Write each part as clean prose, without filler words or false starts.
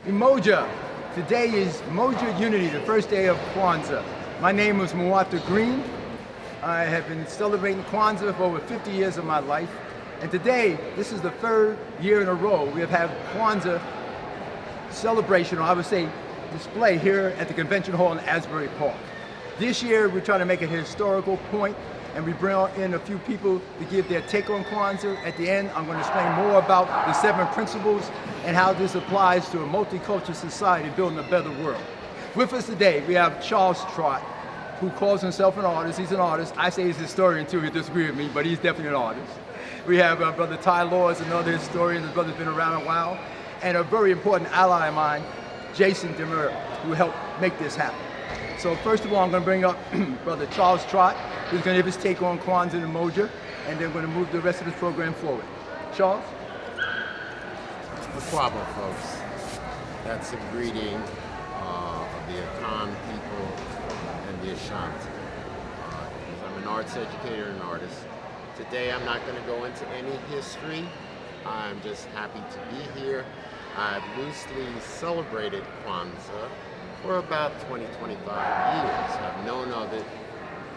Umoja. Today is Moja Unity, the first day of Kwanzaa. My name is Muwata Green. I have been celebrating Kwanzaa for over 50 years of my life. And today, this is the third year in a row we have had Kwanzaa celebration, or I would say display, here at the Convention Hall in Asbury Park. This year, we're trying to make a historical point, and we bring in a few people to give their take on Kwanzaa. At the end, I'm going to explain more about the 7 principles and how this applies to a multicultural society building a better world. With us today, we have Charles Trott, who calls himself an artist. He's an artist. I say he's a historian too. He disagrees with me, but he's definitely an artist. We have Brother Ty Laws, another historian. His brother's been around a while. And a very important ally of mine, Jason Demir, who helped make this happen. So first of all, I'm going to bring up Brother Charles Trott, who's going to give his take on Kwanzaa and Umoja, and then we're going to move the rest of this program forward. Charles? Makwabo, folks. That's a greeting of the Akan people and the Ashanti. I'm an arts educator and artist. Today I'm not going to go into any history. I'm just happy to be here. I've loosely celebrated Kwanzaa for about 20, 25 years. I've known of it,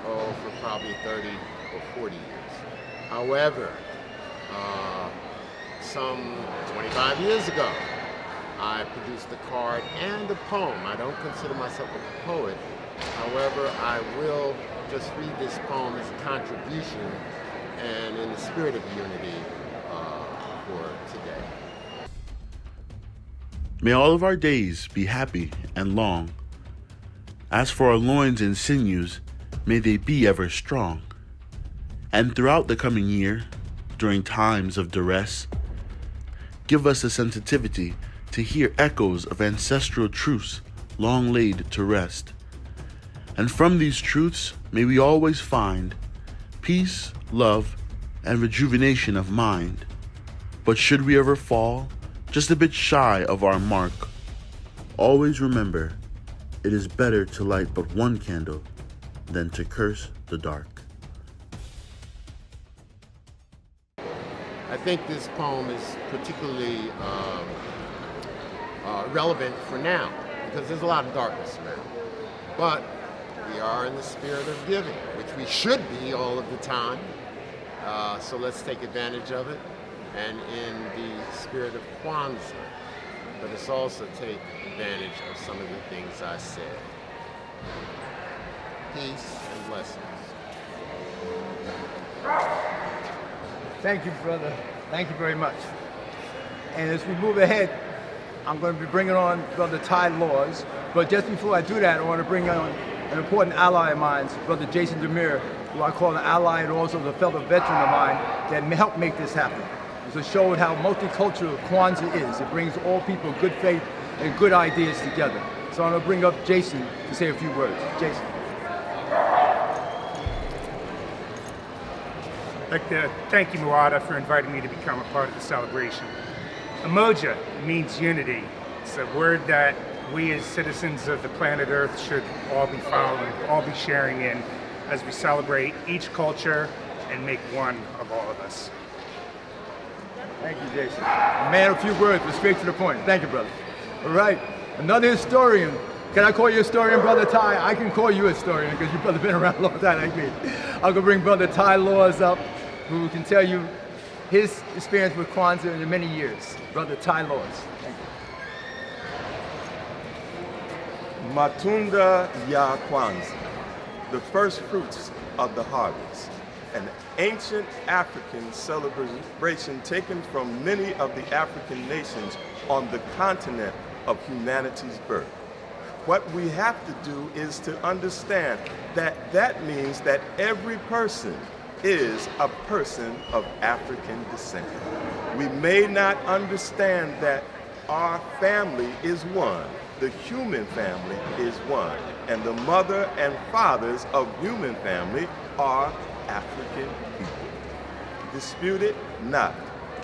for probably 30 or 40 years. However, some 25 years ago, I produced a card and a poem. I don't consider myself a poet. However, I will just read this poem as a contribution and in the spirit of unity for today. May all of our days be happy and long. As for our loins and sinews, may they be ever strong. And throughout the coming year, during times of duress, give us a sensitivity to hear echoes of ancestral truths long laid to rest. And from these truths, may we always find peace, love, and rejuvenation of mind. But should we ever fall just a bit shy of our mark, always remember, it is better to light but one candle than to curse the dark. I think this poem is particularly relevant for now, because there's a lot of darkness around. But we are in the spirit of giving, which we should be all of the time. So let's take advantage of it. And in the spirit of Kwanzaa, let us also take advantage of some of the things I said. Peace and blessings. Thank you, brother. Thank you very much. And as we move ahead, I'm going to be bringing on Brother Ty Laws. But just before I do that, I want to bring on an important ally of mine, Brother Jason Demir, who I call an ally and also a fellow veteran of mine that helped make this happen. To show how multicultural Kwanzaa is. It brings all people good faith and good ideas together. So I'm going to bring up Jason to say a few words. Jason. I'd like to thank you, Muwata, for inviting me to become a part of the celebration. Umoja means unity. It's a word that we as citizens of the planet Earth should all be following, all be sharing in as we celebrate each culture and make one of all of us. Thank you, Jason. A man of few words, but straight to the point. Thank you, brother. All right, another historian. Can I call you a historian, Brother Ty? I can call you a historian because your brother's been around a long time like me. I'm going to bring Brother Ty Laws up, who can tell you his experience with Kwanzaa in the many years. Brother Ty Laws. Thank you. Matunda ya Kwanzaa, the first fruits of the harvest. An ancient African celebration taken from many of the African nations on the continent of humanity's birth. What we have to do is to understand that that means that every person is a person of African descent. We may not understand that our family is one, the human family is one, and the mother and fathers of human family are African people. Dispute it not.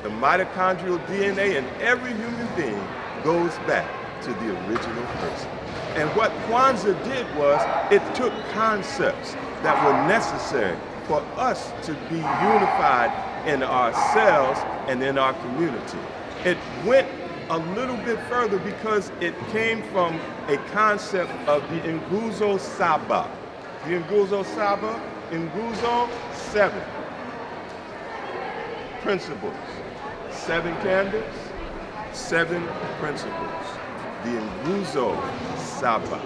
The mitochondrial DNA in every human being goes back to the original person. And what Kwanzaa did was it took concepts that were necessary for us to be unified in ourselves and in our community. It went a little bit further because it came from a concept of the Nguzo Saba. The Nguzo Saba, Nguzo, 7 principles. 7 candles, 7 principles. The Nguzo Saba.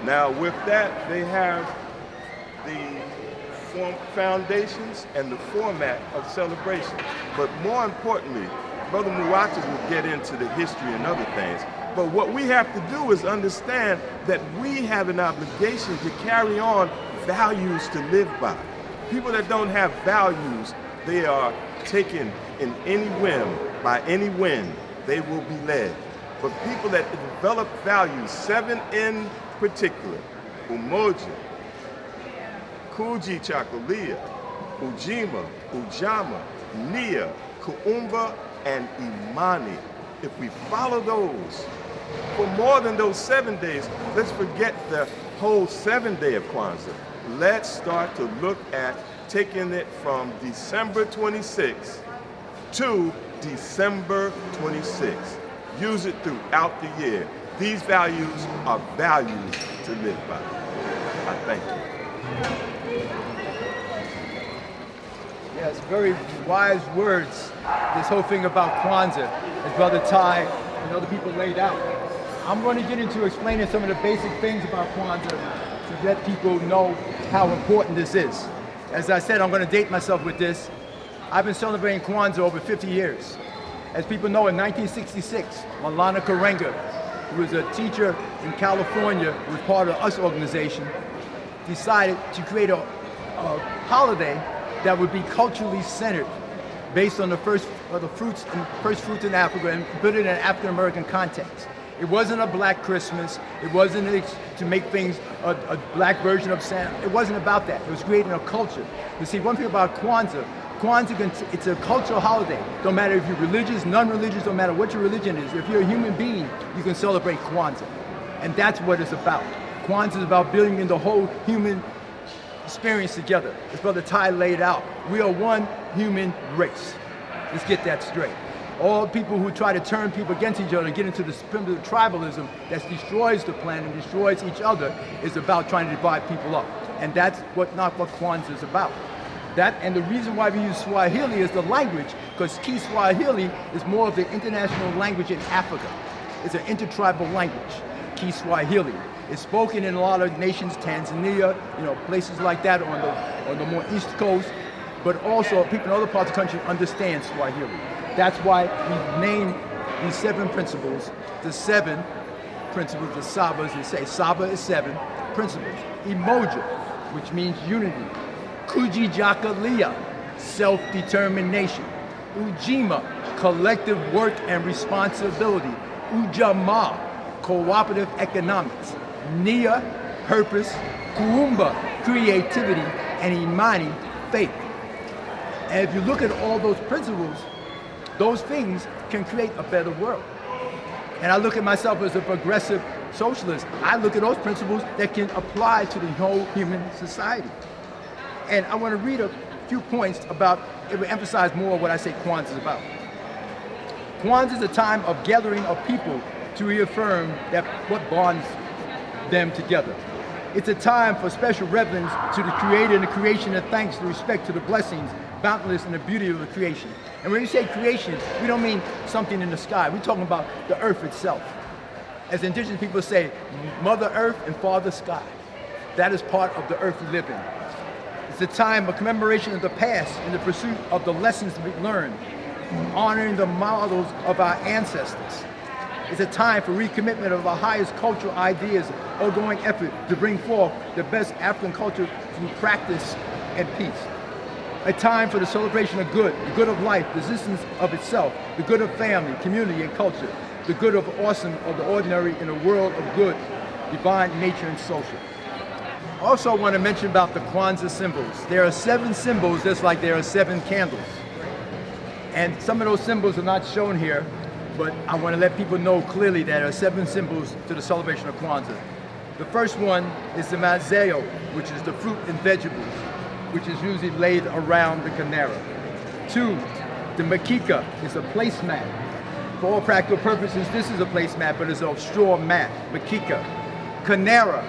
Now with that, they have the foundations and the format of celebration. But more importantly, Brother Muwata will get into the history and other things. But what we have to do is understand that we have an obligation to carry on values to live by. People that don't have values, they are taken in any whim, by any wind, they will be led. But people that develop values, 7 in particular, Umoja, Kuji Chakalia, Ujima, Ujama, Nia, Kuumba, and Imani. If we follow those for more than those 7 days, let's forget the whole 7-day of Kwanzaa. Let's start to look at taking it from December 26th to December 26th. Use it throughout the year. These values are values to live by. I thank you. Yes, very wise words. This whole thing about Kwanzaa, as Brother Ty and other people laid out. I'm going to get into explaining some of the basic things about Kwanzaa to let people know how important this is. As I said, I'm going to date myself with this. I've been celebrating Kwanzaa over 50 years. As people know, in 1966, Malana Karenga, who was a teacher in California, who was part of US organization, decided to create a holiday that would be culturally centered, based on the first fruits in Africa, and put it in an African American context. It wasn't a black Christmas. It wasn't to make things a black version of Santa. It wasn't about that. It was creating a culture. You see, one thing about Kwanzaa, it's a cultural holiday. Don't matter if you're religious, non-religious, don't matter what your religion is. If you're a human being, you can celebrate Kwanzaa. And that's what it's about. Kwanzaa is about building in the whole human experience together. As Brother Ty laid out, we are one human race. Let's get that straight. All people who try to turn people against each other and get into the primitive tribalism that destroys the planet and destroys each other is about trying to divide people up. And that's not what Kwanzaa is about. And the reason why we use Swahili as the language, because Kiswahili is more of the international language in Africa. It's an intertribal language, Kiswahili. It's spoken in a lot of nations, Tanzania, places like that on the more east coast, but also people in other parts of the country understand Swahili. That's why we name these 7 principles, the 7 principles, the Sabas, and say Saba is 7 principles. Emoja, which means unity. Kujijakalia, self-determination. Ujima, collective work and responsibility. Ujamaa, cooperative economics. Nia, purpose. Kuumba, creativity. And Imani, faith. And if you look at all those principles, those things can create a better world. And I look at myself as a progressive socialist. I look at those principles that can apply to the whole human society. And I want to read a few points about, it will emphasize more what I say Kwanzaa is about. Kwanzaa is a time of gathering of people to reaffirm that what bonds them together. It's a time for special reverence to the Creator and the creation, and thanks and respect to the blessings, boundless, and the beauty of the creation. And when we say creation, we don't mean something in the sky. We're talking about the earth itself. As indigenous people say, Mother Earth and Father Sky. That is part of the earth we live in. It's a time of commemoration of the past in the pursuit of the lessons we learned, honoring the models of our ancestors. It's a time for recommitment of our highest cultural ideas, ongoing effort to bring forth the best African culture through practice and peace. A time for the celebration of good, the good of life, the existence of itself, the good of family, community, and culture, the good of awesome, of the ordinary in a world of good, divine nature, and social. Also, I want to mention about the Kwanzaa symbols. There are 7 symbols, just like there are 7 candles. And some of those symbols are not shown here, but I want to let people know clearly that there are 7 symbols to the celebration of Kwanzaa. The first one is the mazeo, which is the fruit and vegetables, which is usually laid around the canara. 2, the makika is a placemat. For all practical purposes, this is a placemat, but it's a straw mat, makika. Kanara,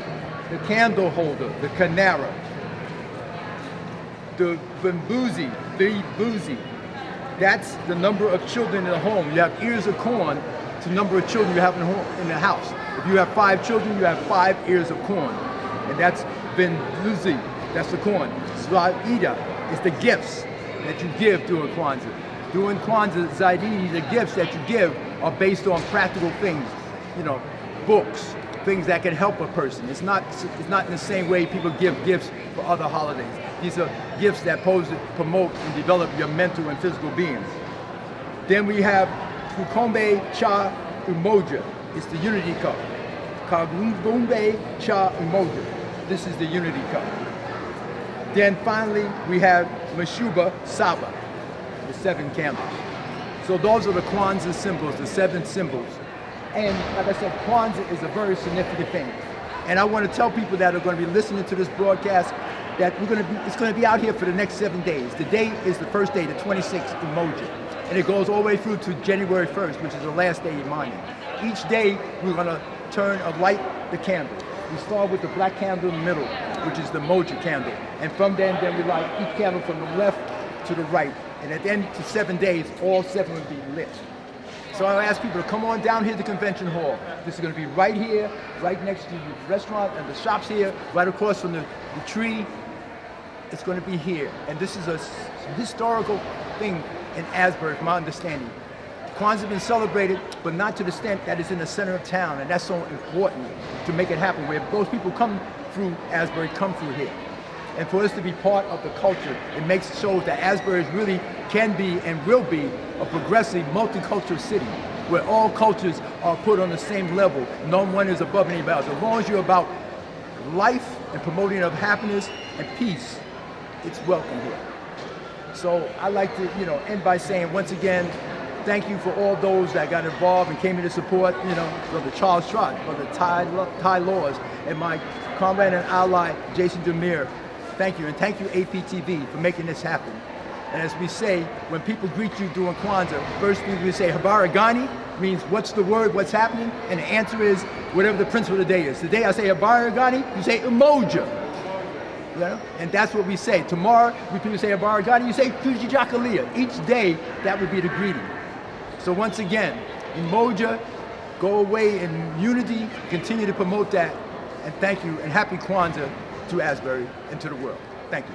the candle holder, the kanara. The bambuzi, the boozy. That's the number of children in the home. You have ears of corn to the number of children you have in the house. If you have 5 children, you have 5 ears of corn. And that's bambuzi, that's the corn. Zaida is the gifts that you give during Kwanzaa. During Kwanzaa, Zaidi, the gifts that you give are based on practical things, you know, books, things that can help a person. It's not in the same way people give gifts for other holidays. These are gifts that promote and develop your mental and physical being. Then we have Kukombe Cha Umoja. It's the unity cup. Kagumbe Cha Umoja. This is the unity cup. Then finally, we have Mashuba Saba, the 7 candles. So those are the Kwanzaa symbols, the 7 symbols. And like I said, Kwanzaa is a very significant thing. And I want to tell people that are going to be listening to this broadcast that it's going to be out here for the next 7 days. The day is the first day, the 26th in Moja. And it goes all the way through to January 1st, which is the last day in Maya. Each day, we're going to light the candle. We start with the black candle in the middle, which is the Moja candle. And from then we light each candle from the left to the right. And at the end of 7 days, all 7 will be lit. So I ask people to come on down here to the convention hall. This is going to be right here, right next to the restaurant and the shops here, right across from the tree. It's going to be here. And this is a historical thing in Asbury, from my understanding. Kwanzaa has been celebrated, but not to the extent that it's in the center of town. And that's so important to make it happen, where those people come through Asbury, come through here. And for us to be part of the culture, it shows that Asbury really can be and will be a progressive, multicultural city where all cultures are put on the same level. No one is above anybody else. As long as you're about life and promoting of happiness and peace, it's welcome here. So I like to, end by saying once again, thank you for all those that got involved and came here to support, Brother Charles Trott, Brother Ty Laws, and my comrade and ally, Jason Demir. Thank you, and thank you APTV for making this happen. And as we say, when people greet you during Kwanzaa, first thing we say, Habari Gani, means what's the word, what's happening? And the answer is whatever the principle of the day is. Today I say Habari Gani, you say Umoja. And that's what we say. Tomorrow, when people say Habari Gani, you say Kujijakalia. Each day, that would be the greeting. So once again, Umoja, go away in unity, continue to promote that, and thank you, and happy Kwanzaa to Asbury and to the world. Thank you.